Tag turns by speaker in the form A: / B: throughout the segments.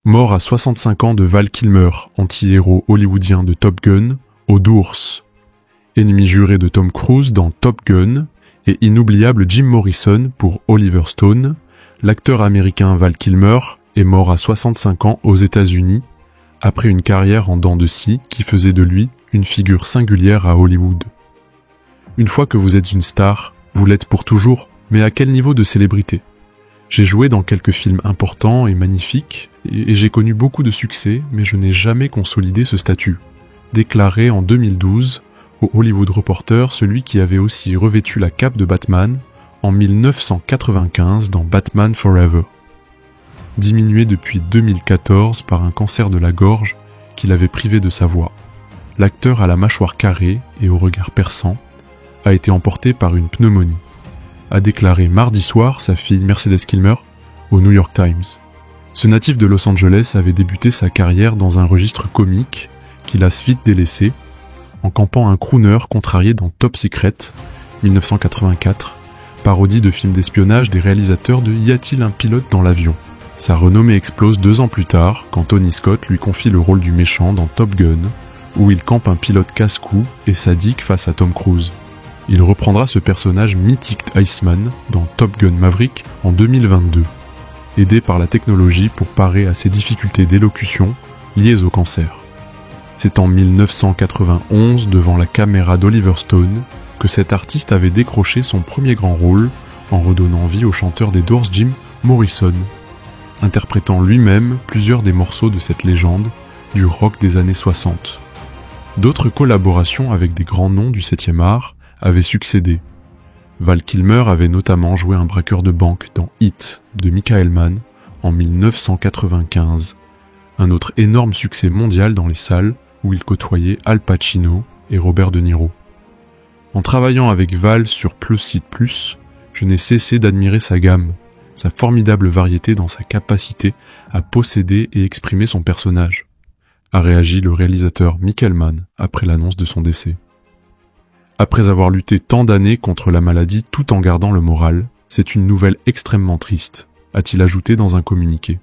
A: Mort à 65 ans de Val Kilmer, anti-héros hollywoodien de Top Gun, au d'ours. Ennemi juré de Tom Cruise dans Top Gun, et inoubliable Jim Morrison pour Oliver Stone, l'acteur américain Val Kilmer est mort à 65 ans aux États-Unis, après une carrière en dents de scie qui faisait de lui une figure singulière à Hollywood. Une fois que vous êtes une star, vous l'êtes pour toujours, mais à quel niveau de célébrité ? J'ai joué dans quelques films importants et magnifiques, et j'ai connu beaucoup de succès, mais je n'ai jamais consolidé ce statut. Déclaré en 2012 au Hollywood Reporter celui qui avait aussi revêtu la cape de Batman en 1995 dans Batman Forever. Diminué depuis 2014 par un cancer de la gorge qui l'avait privé de sa voix, l'acteur à la mâchoire carrée et au regard perçant a été emporté par une pneumonie, a déclaré mardi soir sa fille Mercedes Kilmer au New York Times. Ce natif de Los Angeles avait débuté sa carrière dans un registre comique qu'il a vite délaissé, en campant un crooner contrarié dans Top Secret, 1984, parodie de film d'espionnage des réalisateurs de Y a-t-il un pilote dans l'avion ? Sa renommée explose 2 ans plus tard quand Tony Scott lui confie le rôle du méchant dans Top Gun, où il campe un pilote casse-cou et sadique face à Tom Cruise. Il reprendra ce personnage mythique d'Iceman dans Top Gun Maverick en 2022, aidé par la technologie pour parer à ses difficultés d'élocution liées au cancer. C'est en 1991, devant la caméra d'Oliver Stone, que cet artiste avait décroché son premier grand rôle en redonnant vie au chanteur des Doors Jim Morrison, interprétant lui-même plusieurs des morceaux de cette légende du rock des années 60. D'autres collaborations avec des grands noms du 7e art avaient succédé. Val Kilmer avait notamment joué un braqueur de banque dans Hit de Michael Mann en 1995, un autre énorme succès mondial dans les salles où il côtoyait Al Pacino et Robert De Niro. En travaillant avec Val sur Plus It Plus, je n'ai cessé d'admirer sa gamme, sa formidable variété dans sa capacité à posséder et exprimer son personnage, a réagi le réalisateur Michael Mann après l'annonce de son décès. Après avoir lutté tant d'années contre la maladie tout en gardant le moral, c'est une nouvelle extrêmement triste, a-t-il ajouté dans un communiqué.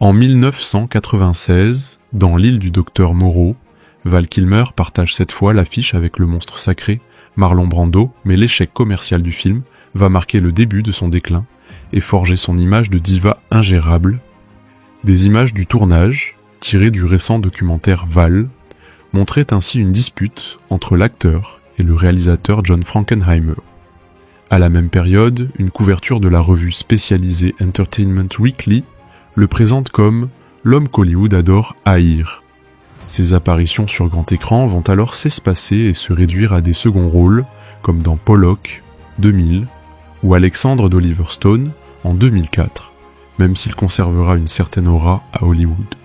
A: En 1996, dans L'île du docteur Moreau, Val Kilmer partage cette fois l'affiche avec le monstre sacré, Marlon Brando, mais l'échec commercial du film va marquer le début de son déclin et forger son image de diva ingérable. Des images du tournage, tirées du récent documentaire Val, montraient ainsi une dispute entre l'acteur et le réalisateur John Frankenheimer. À la même période, une couverture de la revue spécialisée Entertainment Weekly le présente comme l'homme qu'Hollywood adore haïr. Ses apparitions sur grand écran vont alors s'espacer et se réduire à des seconds rôles, comme dans Pollock, 2000, ou Alexandre d'Oliver Stone, en 2004, même s'il conservera une certaine aura à Hollywood.